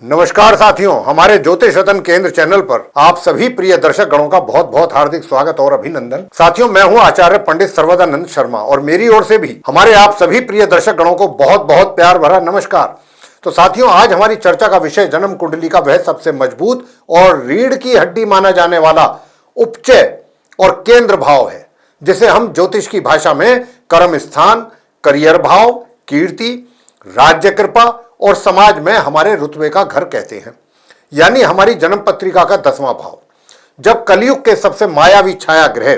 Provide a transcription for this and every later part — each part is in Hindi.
नमस्कार साथियों, हमारे ज्योतिष रतन केंद्र चैनल पर आप सभी प्रिय दर्शक गणों का बहुत बहुत हार्दिक स्वागत और अभिनंदन। साथियों, मैं हूं आचार्य पंडित सर्वदानंद शर्मा और मेरी ओर से भी हमारे आप सभी प्रिय दर्शक गणों को बहुत बहुत प्यार भरा नमस्कार। तो साथियों, आज हमारी चर्चा का विषय जन्म कुंडली का वह सबसे मजबूत और रीढ़ की हड्डी माना जाने वाला उपचय और केंद्र भाव है, जिसे हम ज्योतिष की भाषा में कर्म स्थान, करियर भाव, कीर्ति, राज्य कृपा और समाज में हमारे रुतबे का घर कहते हैं, यानी हमारी जन्म पत्रिका का 10वां भाव। जब कलयुग के सबसे मायावी छाया ग्रह,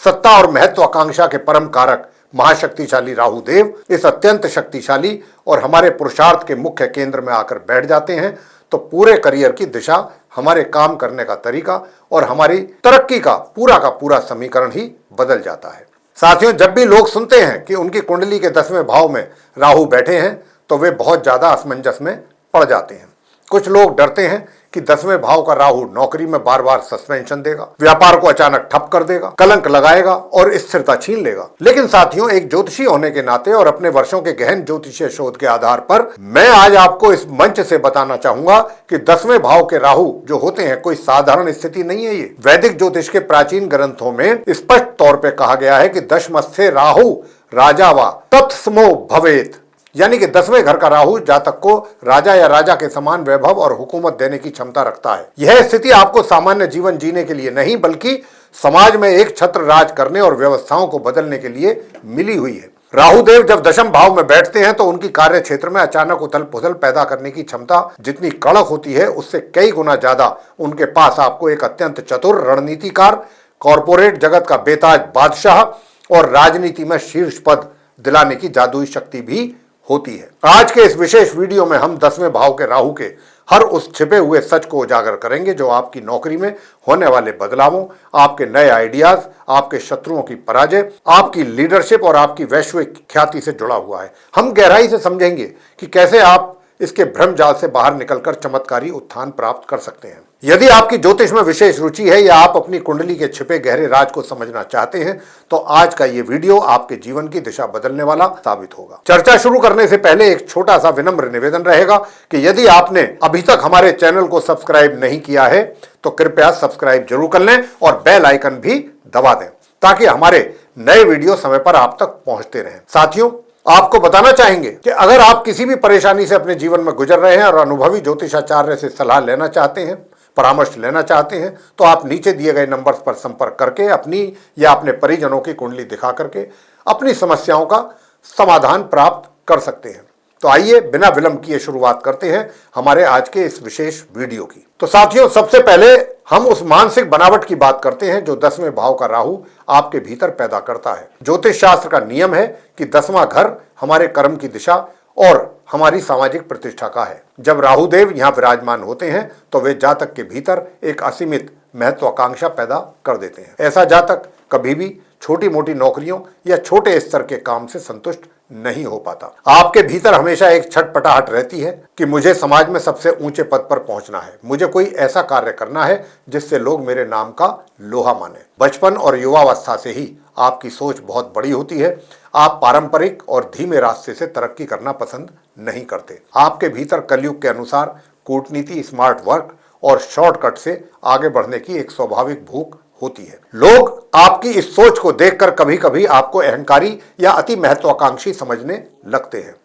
सत्ता और महत्वाकांक्षा के परम कारक महाशक्तिशाली राहु देव इस अत्यंत शक्तिशाली और हमारे पुरुषार्थ के मुख्य केंद्र में आकर बैठ जाते हैं, तो पूरे करियर की दिशा, हमारे काम करने का तरीका और हमारी तरक्की का पूरा समीकरण ही बदल जाता है। साथियों, जब भी लोग सुनते हैं कि उनकी कुंडली के 10वें भाव में राहु बैठे हैं, तो वे बहुत ज्यादा असमंजस में पड़ जाते हैं। कुछ लोग डरते हैं कि 10वें भाव का राहु नौकरी में बार बार सस्पेंशन देगा, व्यापार को अचानक ठप कर देगा, कलंक लगाएगा और स्थिरता छीन लेगा। लेकिन साथियों, एक ज्योतिषी होने के नाते और अपने वर्षों के गहन ज्योतिषीय शोध के आधार पर मैं आज आपको इस मंच से बताना चाहूंगा कि 10वें भाव के राहु जो होते हैं, कोई साधारण स्थिति नहीं है। ये वैदिक ज्योतिष के प्राचीन ग्रंथों में स्पष्ट तौर पर कहा गया है कि दशमस्थे राहु राजा व तत्समो भवेत, यानी कि 10वें घर का राहु जातक को राजा या राजा के समान वैभव और हुकूमत देने की क्षमता रखता है। यह स्थिति आपको सामान्य जीवन जीने के लिए नहीं, बल्कि समाज में एक छत्र राज करने और व्यवस्थाओं को बदलने के लिए मिली हुई है। राहु देव जब दशम भाव में बैठते हैं, तो उनकी कार्य क्षेत्र में अचानक उथल पुथल पैदा करने की क्षमता जितनी कड़क होती है, उससे कई गुना ज्यादा उनके पास आपको एक अत्यंत चतुर रणनीतिकार, कॉरपोरेट जगत का बेताज बादशाह और राजनीति में शीर्ष पद दिलाने की जादुई शक्ति भी होती है। आज के इस विशेष वीडियो में हम 10वें भाव के राहु के हर उस छिपे हुए सच को उजागर करेंगे जो आपकी नौकरी में होने वाले बदलावों, आपके नए आइडियाज, आपके शत्रुओं की पराजय, आपकी लीडरशिप और आपकी वैश्विक ख्याति से जुड़ा हुआ है। हम गहराई से समझेंगे कि कैसे आप इसके भ्रम जाल से बाहर निकलकर चमत्कारी उत्थान प्राप्त कर सकते हैं। यदि आपकी ज्योतिष में विशेष रुचि है या आप अपनी कुंडली के छिपे गहरे राज को समझना चाहते हैं, तो आज का ये वीडियो आपके जीवन की दिशा बदलने वाला साबित होगा। चर्चा शुरू करने से पहले एक छोटा सा विनम्र निवेदन रहेगा कि यदि आपने अभी तक हमारे चैनल को सब्सक्राइब नहीं किया है, तो कृपया सब्सक्राइब जरूर कर लें और बेल आइकन भी दबा दें, ताकि हमारे नए वीडियो समय पर आप तक पहुंचते रहें। साथियों, आपको बताना चाहेंगे कि अगर आप किसी भी परेशानी से अपने जीवन में गुजर रहे हैं और अनुभवी ज्योतिषाचार्य से सलाह लेना चाहते हैं, परामर्श लेना चाहते हैं, तो आप नीचे दिए गए नंबर्स पर संपर्क करके अपनी या अपने परिजनों की कुंडली दिखा करके अपनी समस्याओं का समाधान प्राप्त कर सकते हैं। तो आइए बिना विलंब किए शुरुआत करते हैं हमारे आज के इस विशेष वीडियो की। तो साथियों, सबसे पहले हम उस मानसिक बनावट की बात करते हैं जो 10वें भाव का राहु आपके भीतर पैदा करता है। ज्योतिष शास्त्र का नियम है कि 10वां घर हमारे कर्म की दिशा और हमारी सामाजिक प्रतिष्ठा का है। जब राहु देव यहाँ विराजमान होते हैं, तो वे जातक के भीतर एक असीमित महत्वाकांक्षा पैदा कर देते हैं। ऐसा जातक कभी भी छोटी मोटी नौकरियों या छोटे स्तर के काम से संतुष्ट नहीं हो पाता। आपके भीतर हमेशा एक छटपटाहट रहती है कि मुझे समाज में सबसे ऊंचे पद पर पहुंचना है, मुझे कोई ऐसा कार्य करना है जिससे लोग मेरे नाम का लोहा माने। बचपन और युवावस्था से ही आपकी सोच बहुत बड़ी होती है। आप पारंपरिक और धीमे रास्ते से तरक्की करना पसंद नहीं करते। आपके भीतर कलयुग के अनुसार कूटनीति, स्मार्ट वर्क और शॉर्टकट से आगे बढ़ने की एक स्वाभाविक भूख होती है। लोग आपकी इस सोच को देखकर कभी कभी आपको अहंकारी या अति महत्वाकांक्षी समझने लगते हैं,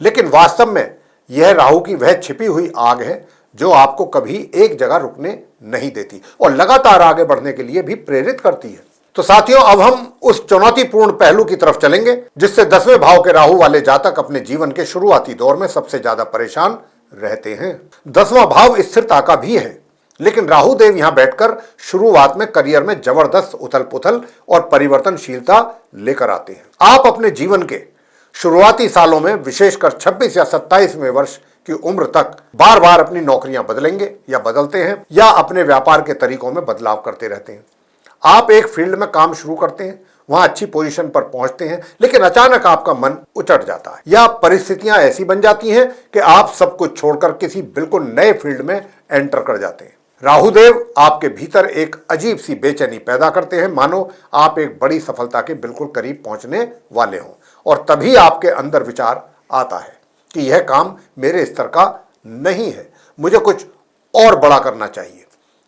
लेकिन वास्तव में यह राहु की वह छिपी हुई आग है जो आपको कभी एक जगह रुकने नहीं देती और लगातार आगे बढ़ने के लिए भी प्रेरित करती है। तो साथियों, अब हम उस चुनौतीपूर्ण पहलू की तरफ चलेंगे जिससे 10वें भाव के राहु वाले जातक अपने जीवन के शुरुआती दौर में सबसे ज्यादा परेशान रहते हैं। 10वां भाव स्थिरता का भी है, लेकिन राहु देव यहां बैठकर शुरुआत में करियर में जबरदस्त उथल पुथल और परिवर्तनशीलता लेकर आते हैं। आप अपने जीवन के शुरुआती सालों में, विशेषकर 26 या 27वें वर्ष की उम्र तक, बार बार अपनी नौकरियां बदलेंगे या बदलते हैं या अपने व्यापार के तरीकों में बदलाव करते रहते हैं। आप एक फील्ड में काम शुरू करते हैं, वहां अच्छी पोजीशन पर पहुंचते हैं, लेकिन अचानक आपका मन उचट जाता है या परिस्थितियां ऐसी बन जाती हैं कि आप सब कुछ छोड़कर किसी बिल्कुल नए फील्ड में एंटर कर जाते हैं। राहुदेव आपके भीतर एक अजीब सी बेचैनी पैदा करते हैं, मानो आप एक बड़ी सफलता के बिल्कुल करीब पहुंचने वाले हों, और तभी आपके अंदर विचार आता है कि यह काम मेरे स्तर का नहीं है, मुझे कुछ और बड़ा करना चाहिए।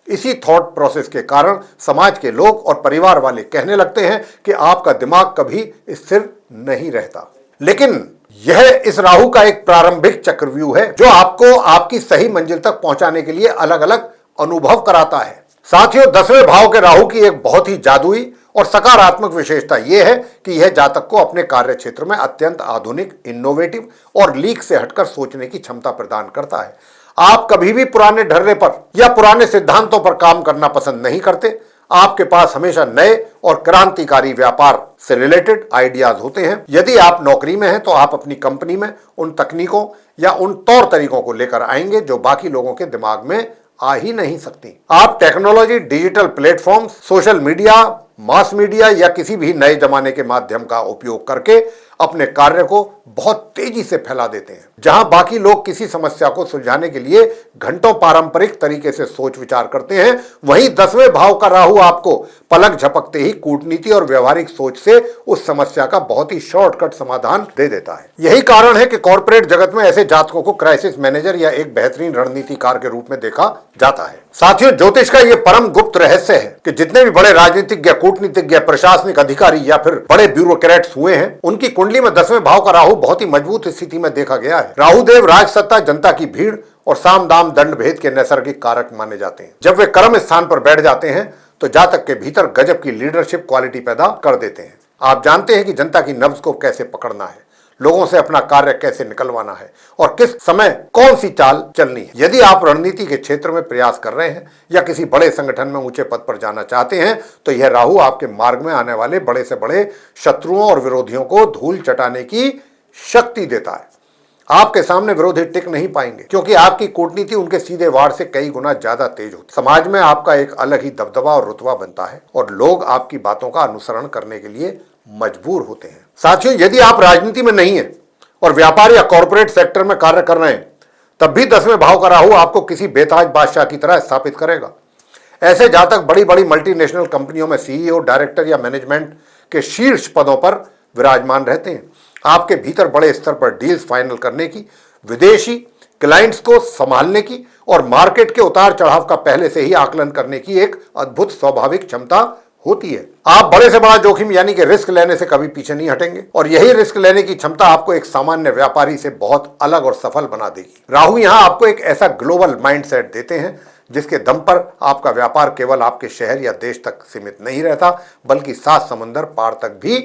इसी थॉट प्रोसेस के कारण समाज के लोग और परिवार वाले कहने लगते हैं कि आपका दिमाग कभी स्थिर नहीं रहता। लेकिन यह इस राहु का एक प्रारंभिक चक्रव्यूह है जो आपको आपकी सही मंजिल तक पहुंचाने के लिए अलग अलग अनुभव कराता है। साथियों, 10वें भाव के राहु की एक बहुत ही जादुई और सकारात्मक विशेषता यह है कि यह जातक को अपने कार्य क्षेत्र में अत्यंत आधुनिक, इनोवेटिव और लीक से हटकर सोचने की क्षमता प्रदान करता है। आप कभी भी पुराने ढर्रे पर या पुराने सिद्धांतों पर काम करना पसंद नहीं करते। आपके पास हमेशा नए और क्रांतिकारी व्यापार से रिलेटेड आइडियाज होते हैं। यदि आप नौकरी में हैं तो आप अपनी कंपनी में उन तकनीकों या उन तौर तरीकों को लेकर आएंगे जो बाकी लोगों के दिमाग में आ ही नहीं सकती। आप technology, digital platform, social media, mass media या किसी भी नए जमाने के माध्यम का उपयोग करके अपने कार्य को बहुत तेजी से फैला देते हैं। जहां बाकी लोग किसी समस्या को सुलझाने के लिए घंटों पारंपरिक तरीके से सोच विचार करते हैं, वहीं 10वें भाव का राहु आपको पलक झपकते ही कूटनीति और व्यवहारिक सोच से उस समस्या का बहुत ही शॉर्टकट समाधान दे देता है। यही कारण है कि कॉर्पोरेट जगत में ऐसे जातकों को क्राइसिस मैनेजर या एक बेहतरीन रणनीतिकार के रूप में देखा जाता है। साथियों, ज्योतिष का यह परम गुप्त रहस्य है कि जितने भी बड़े राजनीतिज्ञ, कूटनीतिज्ञ, प्रशासनिक अधिकारी या फिर बड़े ब्यूरोक्रेट्स हुए हैं, उनकी कुंडली में 10वें भाव का राहु बहुत ही मजबूत स्थिति में देखा गया है। राहुदेव राजसत्ता, जनता की भीड़ और साम दाम दंड भेद के नैसर्गिक कारक माने जाते हैं। जब वे कर्म स्थान पर बैठ जाते हैं तो जातक के भीतर गजब की लीडरशिप क्वालिटी पैदा कर देते हैं। आप जानते हैं कि जनता की नब्ज को कैसे पकड़ना है, लोगों से अपना कार्य कैसे निकलवाना है और किस समय कौन सी चाल चलनी है। यदि आप रणनीति के क्षेत्र में प्रयास कर रहे हैं या किसी बड़े संगठन में ऊंचे पद पर जाना चाहते हैं तो यह राहु आपके मार्ग में आने वाले बड़े से बड़े शत्रुओं और विरोधियों को धूल चटाने की शक्ति देता है। आपके सामने विरोधी टिक नहीं पाएंगे क्योंकि आपकी कूटनीति उनके सीधे वार से कई गुना ज्यादा तेज होती है। समाज में आपका एक अलग ही दबदबा और रुतबा बनता है और लोग आपकी बातों का अनुसरण करने के लिए मजबूर होते हैं। साथियों, यदि आप राजनीति में नहीं है और व्यापार या कॉर्पोरेट सेक्टर में कार्य कर रहे हैं, तब भी 10वें भाव का राहु आपको किसी बेताज बादशाह की तरह स्थापित करेगा। ऐसे जातक बड़ी बड़ी मल्टीनेशनल कंपनियों में सीईओ, डायरेक्टर या मैनेजमेंट के शीर्ष पदों पर विराजमान रहते हैं। आपके भीतर बड़े स्तर पर डील्स फाइनल करने की, विदेशी क्लाइंट्स को संभालने की और मार्केट के उतार चढ़ाव का पहले से ही आकलन करने की एक अद्भुत स्वाभाविक क्षमता होती है। आप बड़े से बड़ा जोखिम यानी कि रिस्क लेने से कभी पीछे नहीं हटेंगे और यही रिस्क लेने की क्षमता आपको एक सामान्य व्यापारी से बहुत अलग और सफल बना देगी। राहु यहां आपको एक ऐसा ग्लोबल माइंडसेट देते हैं जिसके दम पर आपका व्यापार केवल आपके शहर या देश तक सीमित नहीं रहता बल्कि 7 समुंदर पार तक भी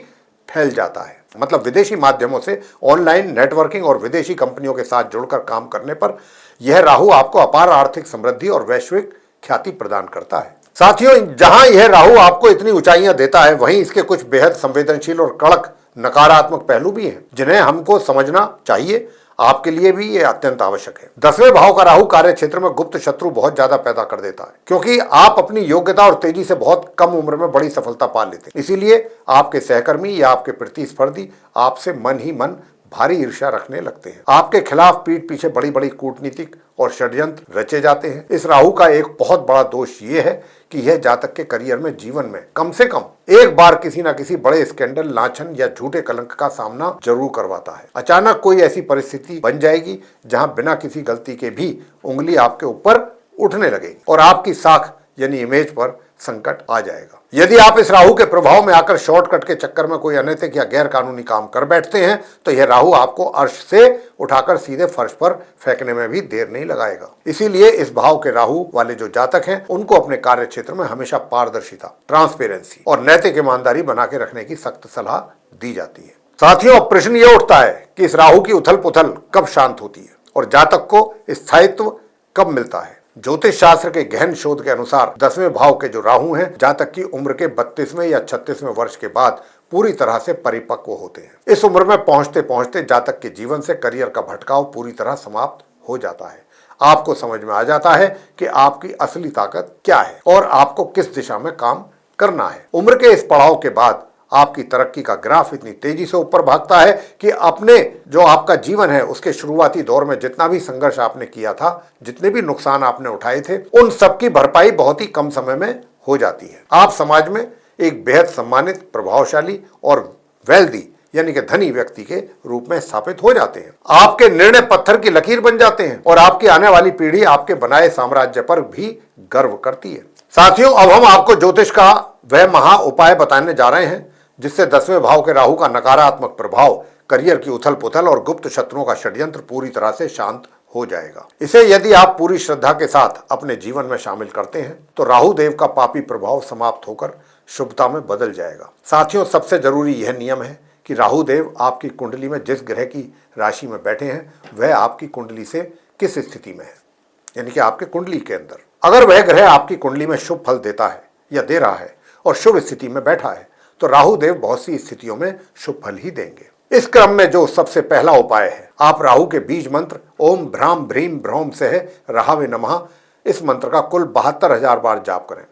फैल जाता है। मतलब विदेशी माध्यमों से ऑनलाइन नेटवर्किंग और विदेशी कंपनियों के साथ जुड़कर काम करने पर यह राहु आपको अपार आर्थिक समृद्धि और वैश्विक ख्याति प्रदान करता है। साथियों, जहां यह राहु आपको इतनी ऊंचाइयां देता है वहीं इसके कुछ बेहद संवेदनशील और कड़क नकारात्मक पहलू भी हैं जिन्हें हमको समझना चाहिए। आपके लिए भी यह अत्यंत आवश्यक है। 10वें भाव का राहु कार्य क्षेत्र में गुप्त शत्रु बहुत ज्यादा पैदा कर देता है क्योंकि आप अपनी योग्यता और तेजी से बहुत कम उम्र में बड़ी सफलता पा लेते हैं। इसीलिए आपके सहकर्मी या आपके प्रतिस्पर्धी आपसे मन ही मन भारी ईर्ष्या रखने लगते हैं। आपके खिलाफ पीठ पीछे बड़ी बड़ी कूटनीतिक और षड्यंत्र रचे जाते हैं। इस राहु का एक बहुत बड़ा दोष ये है कि यह जातक के करियर में, जीवन में कम से कम एक बार किसी ना किसी बड़े स्कैंडल, लांछन या झूठे कलंक का सामना जरूर करवाता है। अचानक कोई ऐसी परिस्थिति बन जाएगी जहां बिना किसी गलती के भी उंगली आपके ऊपर उठने लगेगी और आपकी साख यानी इमेज पर संकट आ जाएगा। यदि आप इस राहु के प्रभाव में आकर शॉर्टकट के चक्कर में कोई अनैतिक या गैर कानूनी काम कर बैठते हैं तो यह राहु आपको अर्श से उठाकर सीधे फर्श पर फेंकने में भी देर नहीं लगाएगा। इसीलिए इस भाव के राहु वाले जो जातक हैं उनको अपने कार्य क्षेत्र में हमेशा पारदर्शिता, ट्रांसपेरेंसी और नैतिक ईमानदारी बना के रखने की सख्त सलाह दी जाती है। साथियों, अब प्रश्न यह उठता है कि इस राहु की उथल पुथल कब शांत होती है और जातक को स्थायित्व कब मिलता है। ज्योतिष शास्त्र के गहन शोध के अनुसार 10वें भाव के जो राहु हैं जातक की उम्र के 32वें या 36वें वर्ष के बाद पूरी तरह से परिपक्व होते हैं। इस उम्र में पहुंचते पहुंचते जातक के जीवन से करियर का भटकाव पूरी तरह समाप्त हो जाता है। आपको समझ में आ जाता है कि आपकी असली ताकत क्या है और आपको किस दिशा में काम करना है। उम्र के इस पड़ाव के बाद आपकी तरक्की का ग्राफ इतनी तेजी से ऊपर भागता है कि अपने जो आपका जीवन है उसके शुरुआती दौर में जितना भी संघर्ष आपने किया था, जितने भी नुकसान आपने उठाए थे, उन सब की भरपाई बहुत ही कम समय में हो जाती है। आप समाज में एक बेहद सम्मानित, प्रभावशाली और वेल्दी यानी कि धनी व्यक्ति के रूप में स्थापित हो जाते हैं। आपके निर्णय पत्थर की लकीर बन जाते हैं और आपकी आने वाली पीढ़ी आपके बनाए साम्राज्य पर भी गर्व करती है। साथियों, अब हम आपको ज्योतिष का वह महा उपाय बताने जा रहे हैं जिससे 10वें भाव के राहु का नकारात्मक प्रभाव, करियर की उथल पुथल और गुप्त शत्रुओं का षड्यंत्र पूरी तरह से शांत हो जाएगा। इसे यदि आप पूरी श्रद्धा के साथ अपने जीवन में शामिल करते हैं तो राहु देव का पापी प्रभाव समाप्त होकर शुभता में बदल जाएगा। साथियों, सबसे जरूरी यह नियम है कि राहु देव आपकी कुंडली में जिस ग्रह की राशि में बैठे हैं वह आपकी कुंडली से किस स्थिति में है, यानी कि आपके कुंडली के अंदर। अगर वह ग्रह आपकी कुंडली में शुभ फल देता है या दे रहा है और शुभ स्थिति में बैठा है तो राहु देव बहुत सी स्थितियों में शुभ फल ही देंगे। इस क्रम में जो सबसे पहला उपाय है, आप राहु के बीज मंत्र ओम भ्राम भ्रीम भ्रौम सह राहवे नमः, इस मंत्र का कुल 72,000 बार जाप करें।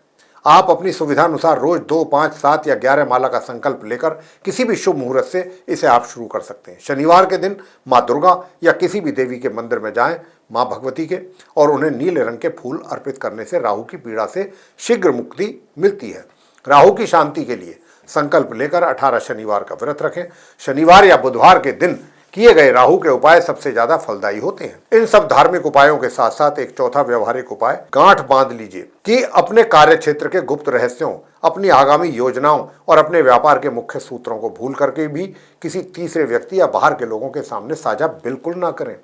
आप अपनी सुविधा अनुसार रोज 2, 5, 7 या 11 माला का संकल्प लेकर किसी भी शुभ मुहूर्त से इसे आप शुरू कर सकते हैं। शनिवार के दिन माँ दुर्गा या किसी भी देवी के मंदिर में जाएं, माँ भगवती के, और उन्हें नीले रंग के फूल अर्पित करने से राहु की पीड़ा से शीघ्र मुक्ति मिलती है। राहु की शांति के लिए संकल्प लेकर 18 शनिवार का व्रत रखें। शनिवार या बुधवार के दिन किए गए राहु के उपाय सबसे ज्यादा फलदायी होते हैं। इन सब धार्मिक उपायों के साथ साथ एक चौथा व्यवहारिक उपाय गांठ बांध लीजिए कि अपने कार्य क्षेत्र के गुप्त रहस्यों, अपनी आगामी योजनाओं और अपने व्यापार के मुख्य सूत्रों को भूल करके भी किसी तीसरे व्यक्ति या बाहर के लोगों के सामने साझा बिल्कुल ना करें,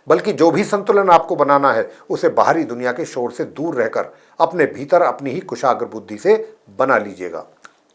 बल्कि जो भी संतुलन आपको बनाना है उसे बाहरी दुनिया के शोर से दूर रहकर अपने भीतर अपनी ही कुशाग्र बुद्धि से बना लीजिएगा।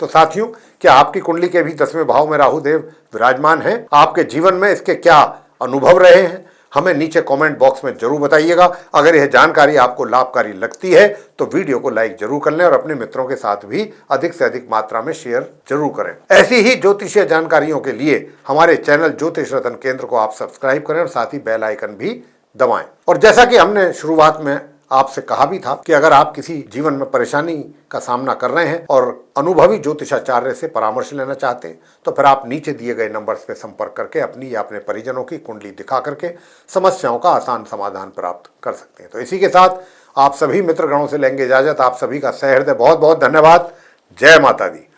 तो साथियों, क्या आपकी कुंडली के भी 10वें भाव में राहु देव विराजमान हैं? आपके जीवन में इसके क्या अनुभव रहे हैं? हमें नीचे कमेंट बॉक्स में जरूर बताइएगा। अगर यह जानकारी आपको लाभकारी लगती है तो वीडियो को लाइक जरूर कर लें और अपने मित्रों के साथ भी अधिक से अधिक मात्रा में शेयर जरूर करें। ऐसी ही ज्योतिषीय जानकारियों के लिए हमारे चैनल ज्योतिष रत्न केंद्र को आप सब्सक्राइब करें और साथ ही बेल आइकन भी दबाएं। और जैसा कि हमने शुरुआत में आपसे कहा भी था कि अगर आप किसी जीवन में परेशानी का सामना कर रहे हैं और अनुभवी ज्योतिषाचार्य से परामर्श लेना चाहते हैं तो फिर आप नीचे दिए गए नंबर्स पर संपर्क करके अपनी या अपने परिजनों की कुंडली दिखा करके समस्याओं का आसान समाधान प्राप्त कर सकते हैं। तो इसी के साथ आप सभी मित्रगणों से लेंगे इजाजत। आप सभी का सहृदय बहुत बहुत धन्यवाद। जय माता दी।